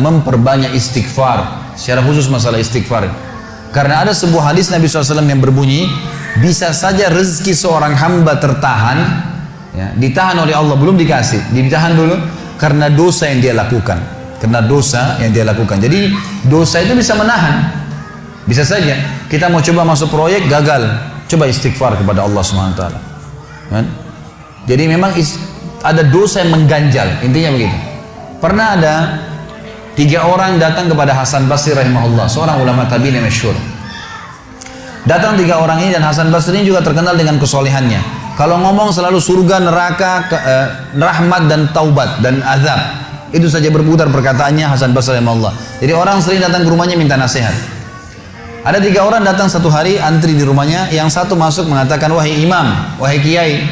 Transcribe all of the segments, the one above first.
memperbanyak istighfar, secara khusus masalah istighfar. Karena ada sebuah hadis Nabi SAW yang berbunyi, bisa saja rezeki seorang hamba tertahan, ya, ditahan oleh Allah, belum dikasih, ditahan dulu karena dosa yang dia lakukan. Karena dosa yang dia lakukan. Jadi dosa itu bisa menahan. Bisa saja kita mau coba masuk proyek gagal, coba istighfar kepada Allah SWT. Kan? Jadi memang ada dosa yang mengganjal, intinya begitu. Pernah ada 3 orang datang kepada Hasan Basri rahimahullah, seorang ulama tabi'in yang masyhur. Datang 3 orang ini, dan Hasan Basri ini juga terkenal dengan kesolehannya. Kalau ngomong selalu surga, neraka, rahmat dan taubat dan azab. Itu saja berputar perkataannya Hasan Basri rahimahullah. Jadi orang sering datang ke rumahnya minta nasihat. Ada 3 orang datang satu hari antri di rumahnya. Yang satu masuk mengatakan, wahai imam, wahai kiai,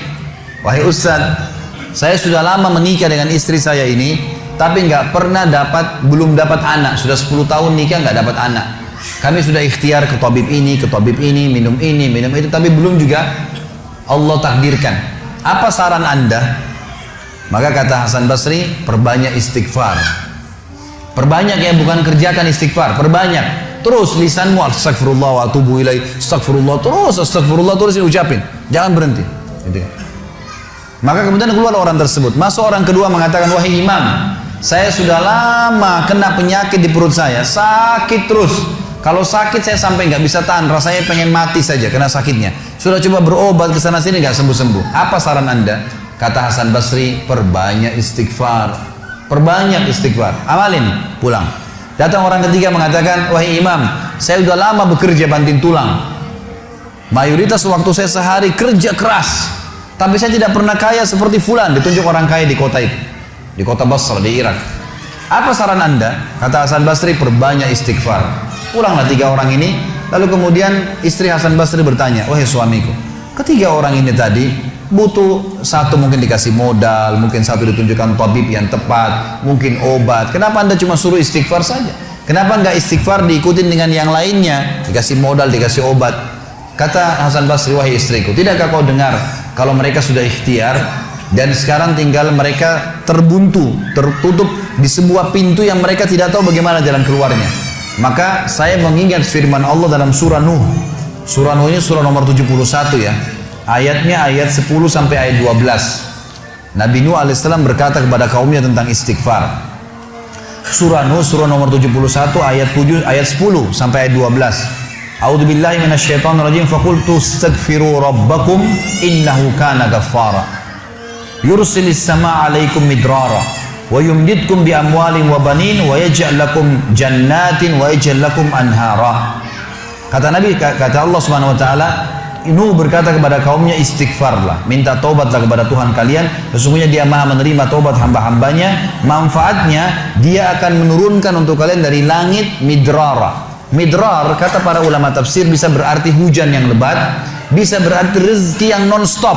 wahai ustadz, saya sudah lama menikah dengan istri saya ini, tapi belum dapat anak. Sudah 10 tahun nikah nggak dapat anak. Kami sudah ikhtiar ke tabib ini, minum itu, tapi belum juga Allah takdirkan. Apa saran Anda? Maka kata Hasan Basri, perbanyak istighfar. Perbanyak ya, bukan kerjakan istighfar, perbanyak. Terus lisanmu astagfirullah wa atubu ilaih, astagfirullah terus ucapin, jangan berhenti. Gitu. Maka kemudian keluar orang tersebut. Masuk orang kedua mengatakan, wahai imam, saya sudah lama kena penyakit di perut saya, sakit terus. Kalau sakit saya sampai nggak bisa tahan, rasanya pengen mati saja kena sakitnya. Sudah coba berobat ke sana sini nggak sembuh-sembuh. Apa saran Anda? Kata Hasan Basri, perbanyak istighfar. Perbanyak istighfar. Amalin, pulang. Datang orang ketiga mengatakan, wahai imam, saya sudah lama bekerja banting tulang. Mayoritas waktu saya sehari kerja keras, tapi saya tidak pernah kaya seperti fulan. Ditunjuk orang kaya di kota itu, di kota Basra, di Irak. Apa saran Anda? Kata Hasan Basri, perbanyak istighfar. Pulanglah 3 orang ini. Lalu kemudian istri Hasan Basri bertanya, wahai suamiku, ketiga orang ini tadi butuh, satu mungkin dikasih modal, mungkin satu ditunjukkan tabib yang tepat, mungkin obat. Kenapa Anda cuma suruh istighfar saja? Kenapa enggak istighfar diikutin dengan yang lainnya? Dikasih modal, dikasih obat. Kata Hasan Basri, wahai istriku, tidakkah kau dengar kalau mereka sudah ikhtiar dan sekarang tinggal mereka terbuntu, tertutup di sebuah pintu yang mereka tidak tahu bagaimana jalan keluarnya. Maka saya mengingat firman Allah dalam surah Nuh. Surah Nuh ini surah nomor 71 ya. Ayatnya ayat 10 sampai ayat 12. Nabi Nuh alaihissalam berkata kepada kaumnya tentang istighfar. Surah Nuh surah nomor 71 ayat 10 sampai ayat 12. A'udzubillahi minasyaitonirrajim, faqultu astaghfiru rabbakum innahu kana ghaffara. Yursilis samaa'a 'alaikum midrara wa yumdidkum bi amwalin wa banin wa yaj'al lakum jannatin wa yaj'al lakum anhara. Kata Nabi, kata Allah Subhanahu wa taala, Nuh berkata kepada kaumnya, istighfarlah, minta taubatlah kepada Tuhan kalian, sesungguhnya Dia Maha menerima taubat hamba-hambanya. Manfaatnya Dia akan menurunkan untuk kalian dari langit midrara. Midrar kata para ulama tafsir bisa berarti hujan yang lebat, bisa berarti rezeki yang non-stop,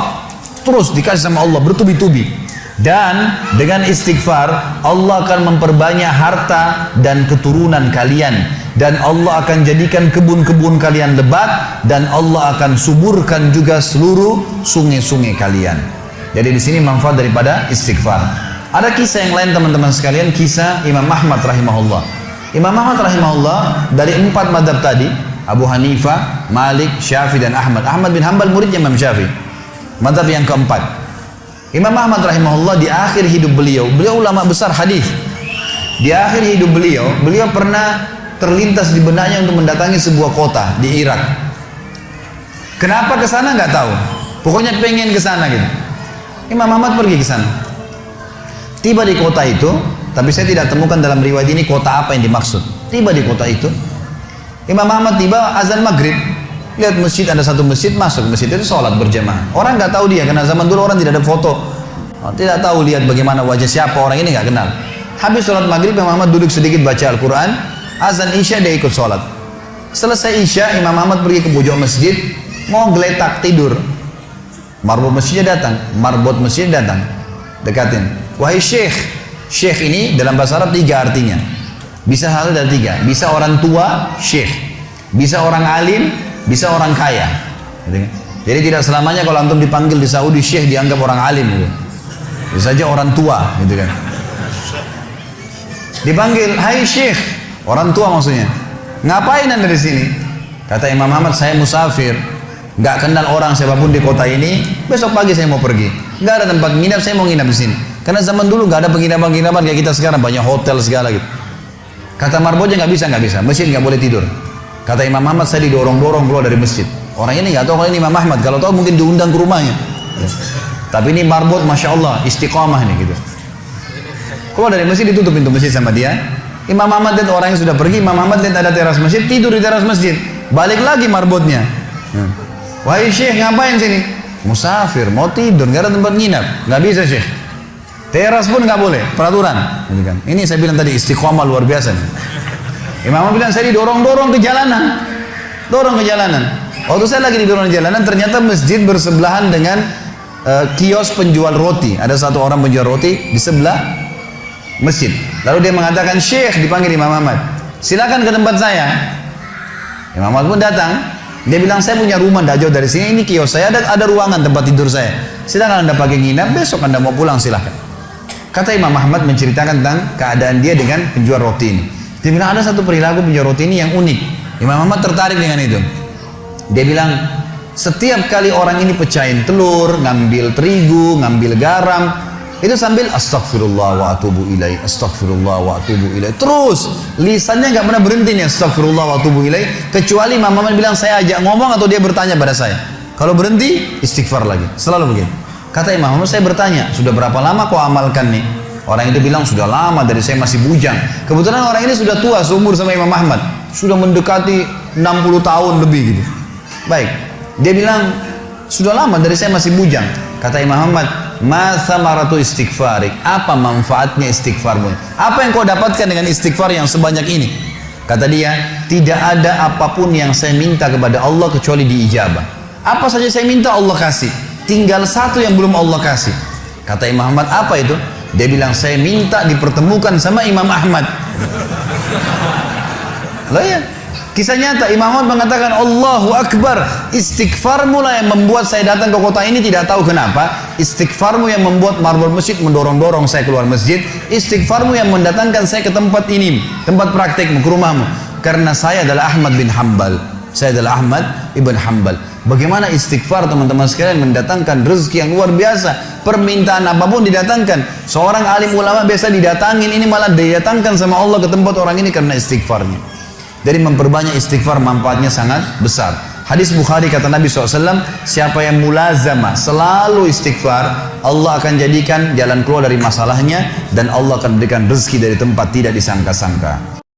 terus dikasih sama Allah bertubi-tubi. Dan dengan istighfar Allah akan memperbanyak harta dan keturunan kalian, dan Allah akan jadikan kebun-kebun kalian lebat, dan Allah akan suburkan juga seluruh sungai-sungai kalian. Jadi di sini manfaat daripada istighfar. Ada kisah yang lain teman-teman sekalian, kisah Imam Ahmad rahimahullah. Imam Ahmad rahimahullah dari 4 madhab tadi, Abu Hanifah, Malik, Syafi'i dan Ahmad. Ahmad bin Hanbal muridnya Imam Syafi'i. Madhab yang keempat, Imam Ahmad rahimahullah di akhir hidup beliau ulama besar hadis. Di akhir hidup beliau pernah terlintas di benaknya untuk mendatangi sebuah kota di Irak. Kenapa ke sana nggak tahu. Pokoknya pengen ke sana gitu. Imam Ahmad pergi ke sana. Tiba di kota itu, tapi saya tidak temukan dalam riwayat ini kota apa yang dimaksud. Tiba di kota itu, Imam Ahmad tiba azan maghrib. Lihat masjid, ada satu masjid, masuk masjid itu sholat berjamaah. Orang nggak tahu dia, karena zaman dulu orang tidak ada foto, tidak tahu lihat bagaimana wajah siapa orang ini, nggak kenal. Habis sholat maghrib, Imam Ahmad duduk sedikit baca Al-Quran. Azan isya dia ikut sholat. Selesai isya, Imam Ahmad pergi ke pojok masjid, mau geletak tidur. Marbot masjidnya datang, dekatin. Wahai syekh. Syekh ini dalam bahasa Arab 3 artinya. Bisa satu dari 3. Bisa orang tua, syekh. Bisa orang alim, bisa orang kaya. Jadi tidak selamanya kalau antum dipanggil di Saudi syekh dianggap orang alim gitu. Bisa saja orang tua gitu kan. Dipanggil, hai Syekh, orang tua maksudnya. Ngapain anda di sini? Kata Imam Ahmad, saya musafir, nggak kenal orang siapapun di kota ini. Besok pagi saya mau pergi, nggak ada tempat nginap, saya mau nginap di sini. Karena zaman dulu nggak ada penginapan-penginapan kayak kita sekarang, banyak hotel segala gitu. Kata marbotnya nggak bisa, masjid nggak boleh tidur. Kata Imam Ahmad, saya didorong-dorong keluar dari masjid. Orang ini nggak tahu kalau ini Imam Ahmad, kalau tahu mungkin diundang ke rumahnya. Tapi ini marbot, masya Allah, istiqomah nih gitu. Keluar dari masjid, ditutup pintu masjid sama dia. Imam Ahmad lihat orang yang sudah pergi, Imam Ahmad lihat ada teras masjid, tidur di teras masjid. Balik lagi marbotnya. Wahai Syekh, ngapain sini? Musafir, mau tidur, nggak ada tempat nginap. Nggak bisa Syekh. Teras pun nggak boleh, peraturan. Ini saya bilang tadi istiqomah luar biasa nih. Imam Ahmad bilang, saya didorong-dorong ke jalanan. Dorong ke jalanan. Waktu saya lagi didorong ke jalanan, ternyata masjid bersebelahan dengan kios penjual roti. Ada satu orang penjual roti di sebelah masjid. Lalu dia mengatakan, Syekh, dipanggil Imam Ahmad, silakan ke tempat saya. Imam Ahmad pun datang. Dia bilang, saya punya rumah tidak jauh dari sini, ini kios saya, ada ruangan tempat tidur saya. Silakan anda pakai nginap, besok anda mau pulang silakan. Kata Imam Ahmad menceritakan tentang keadaan dia dengan penjual roti ini. Dia bilang, ada satu perilaku penjual roti ini yang unik. Imam Ahmad tertarik dengan itu. Dia bilang, setiap kali orang ini pecahin telur, ngambil terigu, ngambil garam, itu sambil astagfirullah wa atubu ilaih, astagfirullah wa atubu ilaih. Terus lisannya nggak pernah berhenti nih, astagfirullah wa atubu ilaih, kecuali Imam Ahmad bilang saya ajak ngomong atau dia bertanya pada saya. Kalau berhenti istighfar lagi, selalu begitu. Kata Imam Ahmad, saya bertanya, sudah berapa lama kau amalkan nih? Orang itu bilang, sudah lama, dari saya masih bujang. Kebetulan orang ini sudah tua seumur sama Imam Ahmad, sudah mendekati 60 tahun lebih gitu. Baik, dia bilang, sudah lama, dari saya masih bujang. Kata Imam Ahmad, ma thamaratu istighfarik, apa manfaatnya istighfarmu? Apa yang kau dapatkan dengan istighfar yang sebanyak ini? Kata dia, tidak ada apapun yang saya minta kepada Allah kecuali diijabah. Apa saja saya minta Allah kasih, tinggal satu yang belum Allah kasih. Kata Imam Ahmad, apa itu? Dia bilang, saya minta dipertemukan sama Imam Ahmad. Lah ya, kisah nyata. Imam Ahmad mengatakan, Allahu Akbar, istighfarmu lah yang membuat saya datang ke kota ini, tidak tahu kenapa. Istighfarmu yang membuat marbot masjid mendorong-dorong saya keluar masjid. Istighfarmu yang mendatangkan saya ke tempat ini, tempat praktekmu, ke rumahmu. Karena saya adalah Ahmad bin Hanbal. Saya adalah Ahmad ibn Hanbal. Bagaimana istighfar teman-teman sekalian mendatangkan rezeki yang luar biasa. Permintaan apapun didatangkan. Seorang alim ulama biasa didatangin, ini malah didatangkan sama Allah ke tempat orang ini karena istighfarnya. Dari memperbanyak istighfar manfaatnya sangat besar. Hadis Bukhari kata Nabi SAW, siapa yang mulazamah selalu istighfar, Allah akan jadikan jalan keluar dari masalahnya dan Allah akan berikan rezeki dari tempat tidak disangka-sangka.